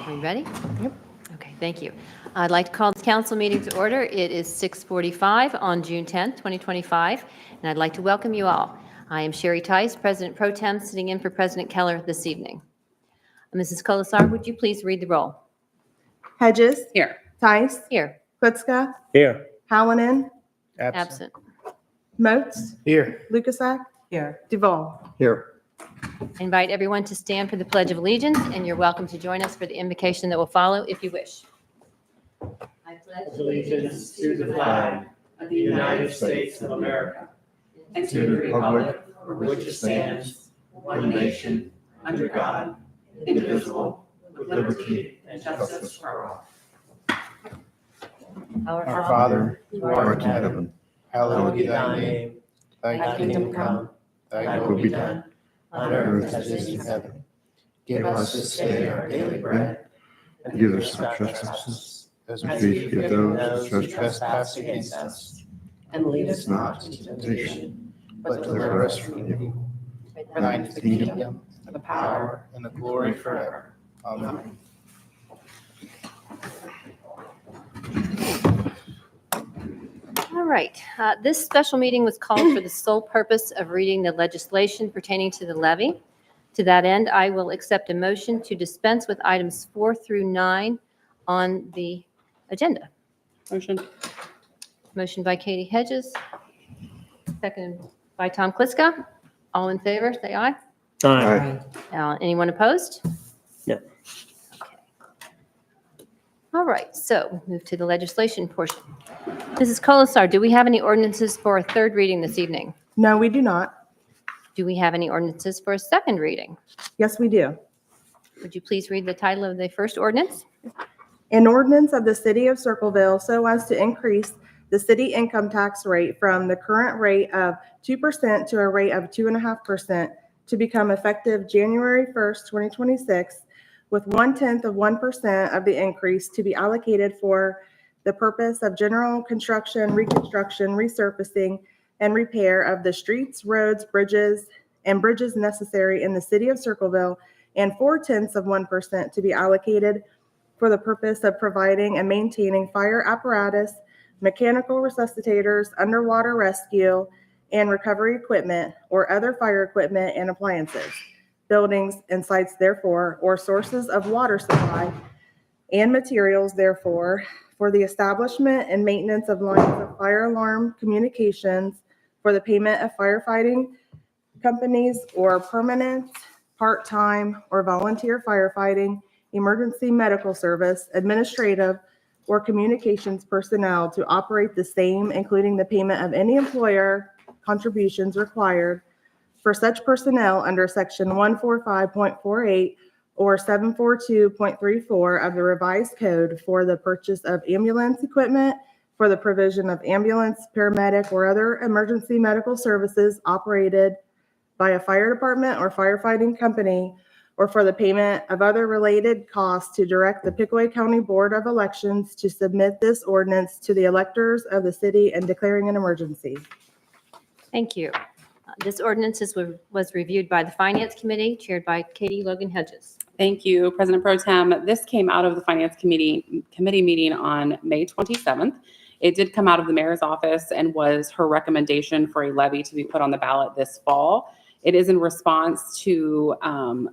Are we ready? Yep. Okay, thank you. I'd like to call the council meeting to order. It is 6:45 on June 10th, 2025, and I'd like to welcome you all. I am Sherry Tice, President Pro Tem, sitting in for President Keller this evening. Mrs. Colasar, would you please read the roll? Hedges. Here. Tice. Here. Kutzka. Here. Hallinan. Absent. Moats. Here. Lukasak. Here. Duval. Here. I invite everyone to stand for the Pledge of Allegiance, and you're welcome to join us for the invocation that will follow if you wish. I pledge Allegiance to the flag of the United States of America and to the republic for which it stands, one nation, under God, indivisible, with liberty and justice for all. Our Our Father, who art in heaven, hallowed be thy name. Thy kingdom come, thy will be done, on earth as it is in heaven. Give us this day our daily bread, and forgive us our trespasses, as we forgive those who trespass against us. And lead us not into temptation, but deliver us from evil. For thine is the kingdom, and the power, and the glory forever. Amen. All right. This special meeting was called for the sole purpose of reading the legislation pertaining to the levy. To that end, I will accept a motion to dispense with items 4 through 9 on the agenda. Motion. Motion by Katie Hedges, second by Tom Kliska. All in favor, say aye. Aye. Anyone opposed? No. Okay. All right, so we'll move to the legislation portion. Mrs. Colasar, do we have any ordinances for a third reading this evening? No, we do not. Do we have any ordinances for a second reading? Yes, we do. Would you please read the title of the first ordinance? An ordinance of the City of Circleville so as to increase the city income tax rate from the current rate of 2% to a rate of 2.5% to become effective January 1st, 2026, with 0.1% of the increase to be allocated for the purpose of general construction, reconstruction, resurfacing, and repair of the streets, roads, bridges necessary in the City of Circleville, and 0.4% to be allocated for the purpose of providing and maintaining fire apparatus, mechanical resuscitators, underwater rescue and recovery equipment, or other fire equipment and appliances, buildings and sites therefore, or sources of water supply and materials therefore, for the establishment and maintenance of lines of fire alarm communications, for the payment of firefighting companies or permanent, part-time, or volunteer firefighting, emergency medical service, administrative, or communications personnel to operate the same, including the payment of any employer contributions required for such personnel under section 145.48 or 742.34 of the revised code for the purchase of ambulance equipment, for the provision of ambulance, paramedic, or other emergency medical services operated by a fire department or firefighting company, or for the payment of other related costs, to direct the Pickaway County Board of Elections to submit this ordinance to the electors of the city and declaring an emergency. Thank you. This ordinance was reviewed by the Finance Committee, chaired by Katie Logan Hedges. Thank you, President Pro Tem. This came out of the Finance Committee meeting on May 27th. It did come out of the mayor's office and was her recommendation for a levy to be put on the ballot this fall. It is in response to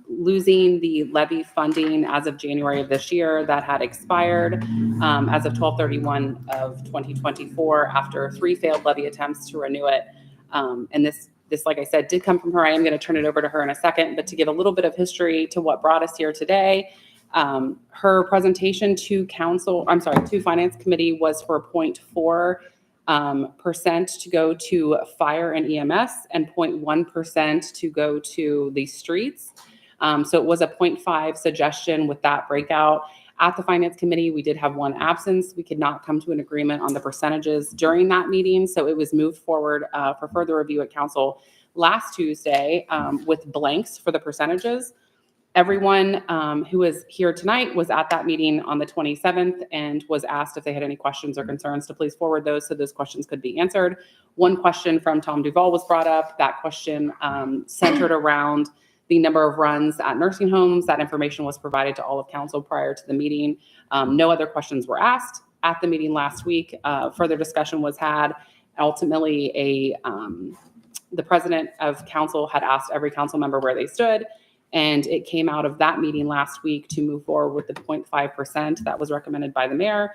losing the levy funding as of January of this year that had expired as of 12/31 of 2024 after 3 failed levy attempts to renew it. And this, like I said, did come from her. I am going to turn it over to her in a second, but to give a little bit of history to what brought us here today, her presentation to Finance Committee was for 0.4% to go to fire and EMS and 0.1% to go to the streets. So it was a 0.5 suggestion with that breakout. At the Finance Committee, we did have one absence. We could not come to an agreement on the percentages during that meeting, so it was moved forward for further review at council last Tuesday with blanks for the percentages. Everyone who was here tonight was at that meeting on the 27th and was asked if they had any questions or concerns to please forward those so those questions could be answered. One question from Tom Duval was brought up. That question centered around the number of runs at nursing homes. That information was provided to all of council prior to the meeting. No other questions were asked at the meeting last week. Further discussion was had. Ultimately, the president of council had asked every council member where they stood, and it came out of that meeting last week to move forward with the 0.5% that was recommended by the mayor,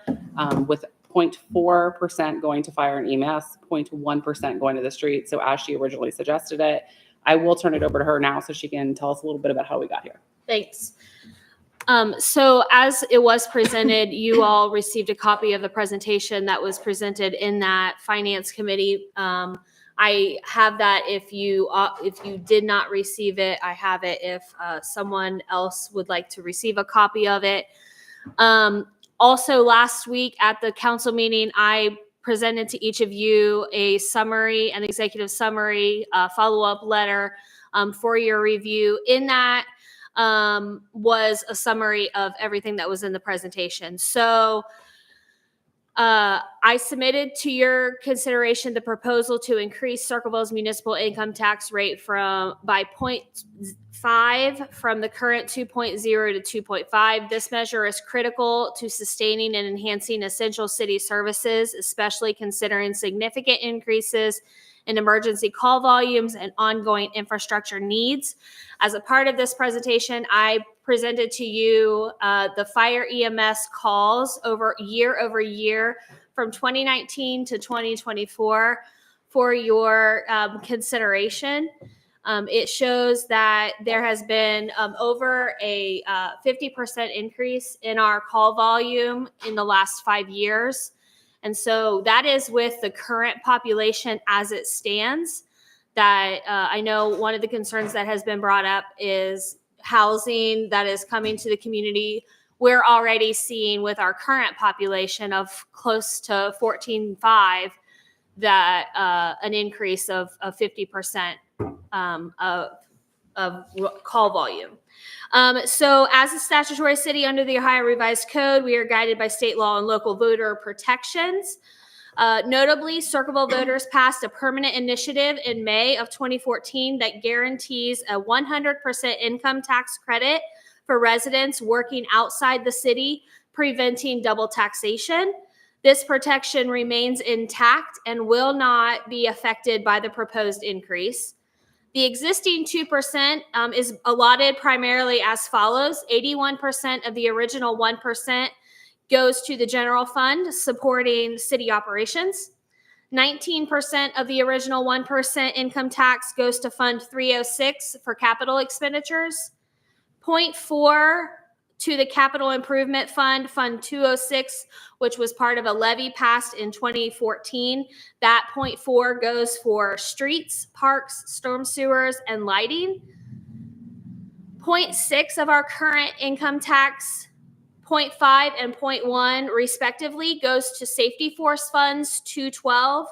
with 0.4% going to fire and EMS, 0.1% going to the street. So as she originally suggested it, I will turn it over to her now so she can tell us a little bit about how we got here. Thanks. So as it was presented, you all received a copy of the presentation that was presented in that finance committee. I have that if you did not receive it, I have it if someone else would like to receive a copy of it. Also, last week at the council meeting, I presented to each of you a summary, an executive summary, follow-up letter for your review. In that was a summary of everything that was in the presentation. So I submitted to your consideration the proposal to increase Circleville's municipal income tax rate by 0.5 from the current 2.0 to 2.5. This measure is critical to sustaining and enhancing essential city services, especially considering significant increases in emergency call volumes and ongoing infrastructure needs. As a part of this presentation, I presented to you the fire EMS calls over year from 2019 to 2024 for your consideration. It shows that there has been over a 50% increase in our call volume in the last 5 years. And so that is with the current population as it stands. That I know one of the concerns that has been brought up is housing that is coming to the community. We're already seeing with our current population of close to 14.5 that an increase of 50% of call volume. So as a statutory city under the Ohio Revised Code, we are guided by state law and local voter protections. Notably, Circleville voters passed a permanent initiative in May of 2014 that guarantees a 100% income tax credit for residents working outside the city, preventing double taxation. This protection remains intact and will not be affected by the proposed increase. The existing 2% is allotted primarily as follows. 81% of the original 1% goes to the general fund supporting city operations. 19% of the original 1% income tax goes to Fund 306 for capital expenditures. 0.4 to the Capital Improvement Fund, Fund 206, which was part of a levy passed in 2014. That 0.4 goes for streets, parks, storm sewers, and lighting. 0.6 of our current income tax, 0.5 and 0.1 respectively, goes to Safety Force Funds 212.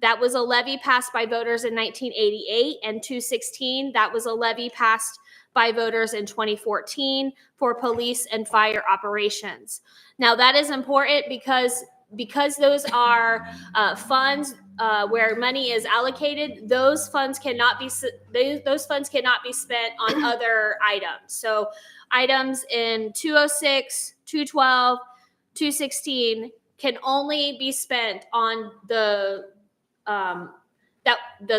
That was a levy passed by voters in 1988, and 216, that was a levy passed by voters in 2014 for police and fire operations. Now that is important because those are funds where money is allocated. Those funds cannot be spent on other items. So items in 206, 212, 216 can only be spent on the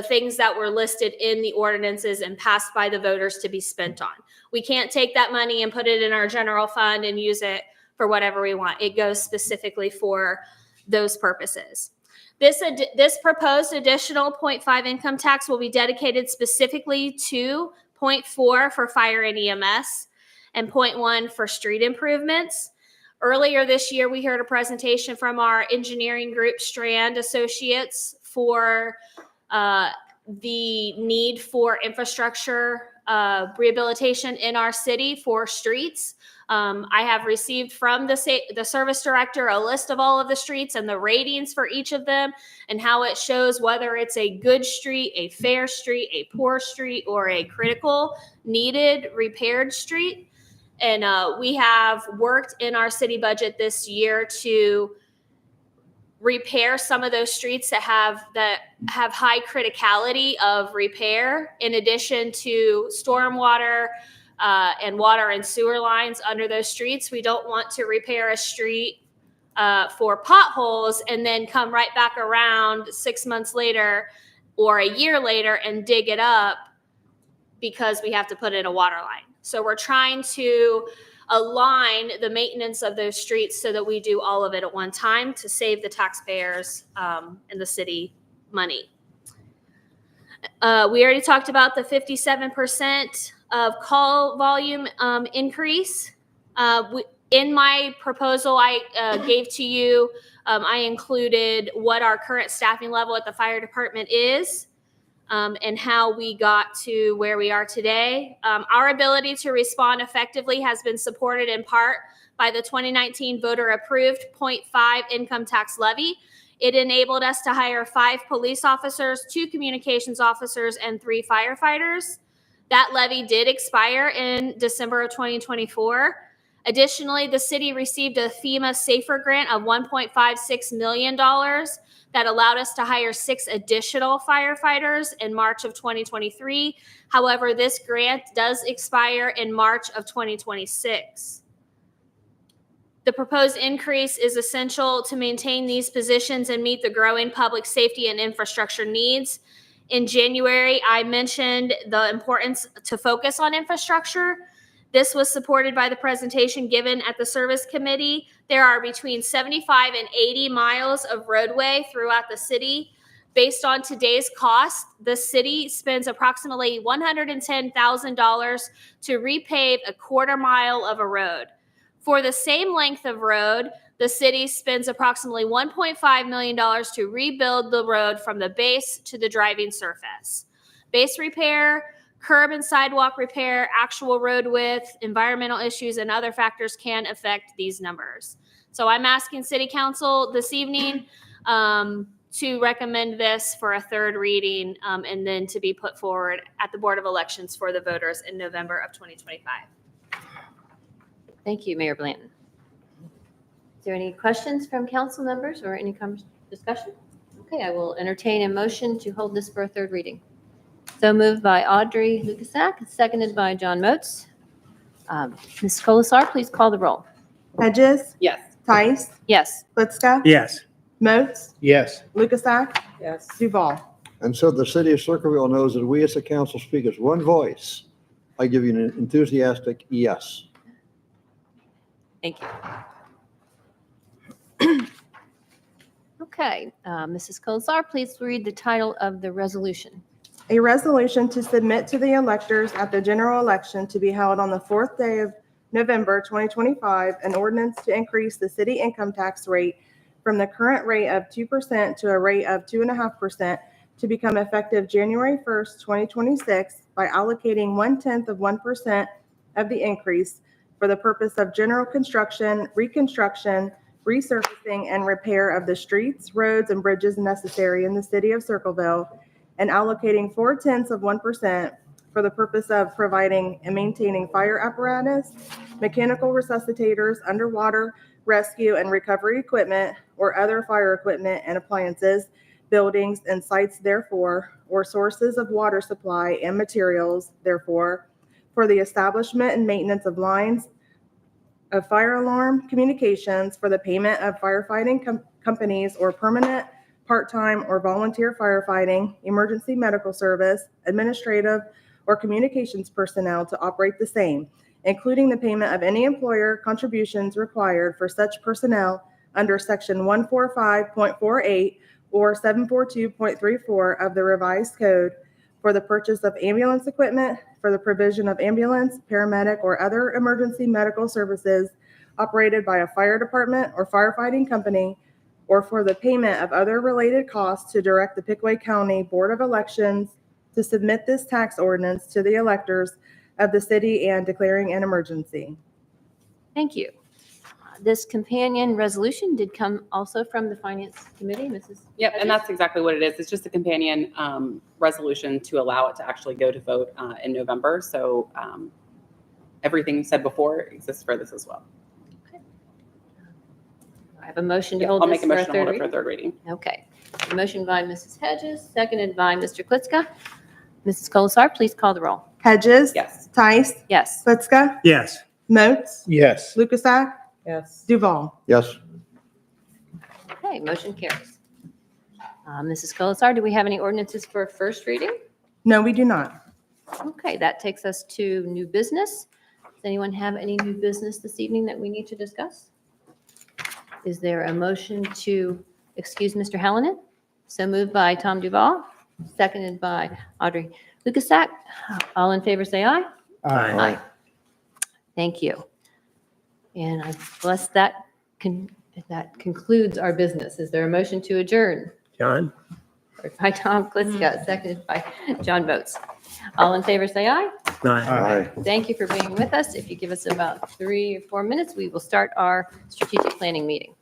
things that were listed in the ordinances and passed by the voters to be spent on. We can't take that money and put it in our general fund and use it for whatever we want. It goes specifically for those purposes. This proposed additional 0.5 income tax will be dedicated specifically to 0.4 for fire and EMS and 0.1 for street improvements. Earlier this year, we heard a presentation from our engineering group, Strand Associates, for the need for infrastructure rehabilitation in our city for streets. I have received from the service director a list of all of the streets and the ratings for each of them and how it shows whether it's a good street, a fair street, a poor street, or a critical needed repaired street. And we have worked in our city budget this year to repair some of those streets that have high criticality of repair, in addition to stormwater and water and sewer lines under those streets. We don't want to repair a street for potholes and then come right back around 6 months later or a year later and dig it up because we have to put in a water line. So we're trying to align the maintenance of those streets so that we do all of it at one time to save the taxpayers and the city money. We already talked about the 57% of call volume increase. In my proposal I gave to you, I included what our current staffing level at the fire department is. And how we got to where we are today. Our ability to respond effectively has been supported in part by the 2019 voter-approved 0.5 income tax levy. It enabled us to hire 5 police officers, 2 communications officers, and 3 firefighters. That levy did expire in December of 2024. Additionally, the city received a FEMA SAFER grant of $1.56 million that allowed us to hire 6 additional firefighters in March of 2023. However, this grant does expire in March of 2026. The proposed increase is essential to maintain these positions and meet the growing public safety and infrastructure needs. In January, I mentioned the importance to focus on infrastructure. This was supported by the presentation given at the service committee. There are between 75 and 80 miles of roadway throughout the city. Based on today's cost, the city spends approximately $110,000 to repave a quarter mile of a road. For the same length of road, the city spends approximately $1.5 million to rebuild the road from the base to the driving surface. Base repair, curb and sidewalk repair, actual road width, environmental issues, and other factors can affect these numbers. So I'm asking City Council this evening to recommend this for a 3rd reading and then to be put forward at the Board of Elections for the voters in November of 2025. Thank you, Mayor Blanton. Is there any questions from council members or any discussion? Okay, I will entertain a motion to hold this for a 3rd reading. So moved by Audrey Lukasak, seconded by John Moats. Ms. Colasar, please call the roll. Hedges, Yes. Tice, Yes. Blitzka, Yes. Moats, Yes. Lukasak, Yes. Duval. And so the city of Circleville knows that we as a council speak as one voice. I give you an enthusiastic yes. Thank you. Okay, Mrs. Colasar, please read the title of the resolution. A resolution to submit to the electors at the general election to be held on the 4th day of November 2025, an ordinance to increase the city income tax rate from the current rate of 2% to a rate of 2.5% to become effective January 1st, 2026 by allocating 0.1% of the increase for the purpose of general construction, reconstruction, resurfacing, and repair of the streets, roads, and bridges necessary in the city of Circleville, and allocating 0.4% for the purpose of providing and maintaining fire apparatus, mechanical resuscitators, underwater rescue and recovery equipment, or other fire equipment and appliances, buildings and sites therefore, or sources of water supply and materials therefore, for the establishment and maintenance of lines of fire alarm communications, for the payment of firefighting companies or permanent, part-time, or volunteer firefighting, emergency medical service, administrative, or communications personnel to operate the same, including the payment of any employer contributions required for such personnel under Section 145.48 or 742.34 of the revised code, for the purchase of ambulance equipment, for the provision of ambulance, paramedic, or other emergency medical services operated by a fire department or firefighting company, or for the payment of other related costs to direct the Pickaway County Board of Elections to submit this tax ordinance to the electors of the city and declaring an emergency. Thank you. This companion resolution did come also from the Finance Committee, Mrs. Yep, and that's exactly what it is. It's just a companion resolution to allow it to actually go to vote in November. So everything said before exists for this as well. I have a motion to Yeah, hold I'll this make a for a motion to hold third it for a reading. third reading. Okay. A motion by Mrs. Hedges, seconded by Mr. Klitzka. Mrs. Colasar, please call the roll. Hedges. Yes. Tice. Yes. Blitzka. Yes. Moats. Yes. Lukasak. yes, Duval. Yes. Okay, motion carries. Mrs. Colasar, do we have any ordinances for first reading? No, we do not. Okay, that takes us to new business. Does anyone have any new business this evening that we need to discuss? Is there a motion to excuse Mr. Hallinan? So moved by Tom Duval, seconded by Audrey Lukasak. All in favor, say aye. Aye. Thank you. And I bless that, that concludes our business. Is there a motion to adjourn? John? By Tom Klitzka, seconded by John Boats. All in favor, say aye. Aye. Aye. Thank you for being with us. If you give us about 3 or 4 minutes, we will start our strategic planning meeting.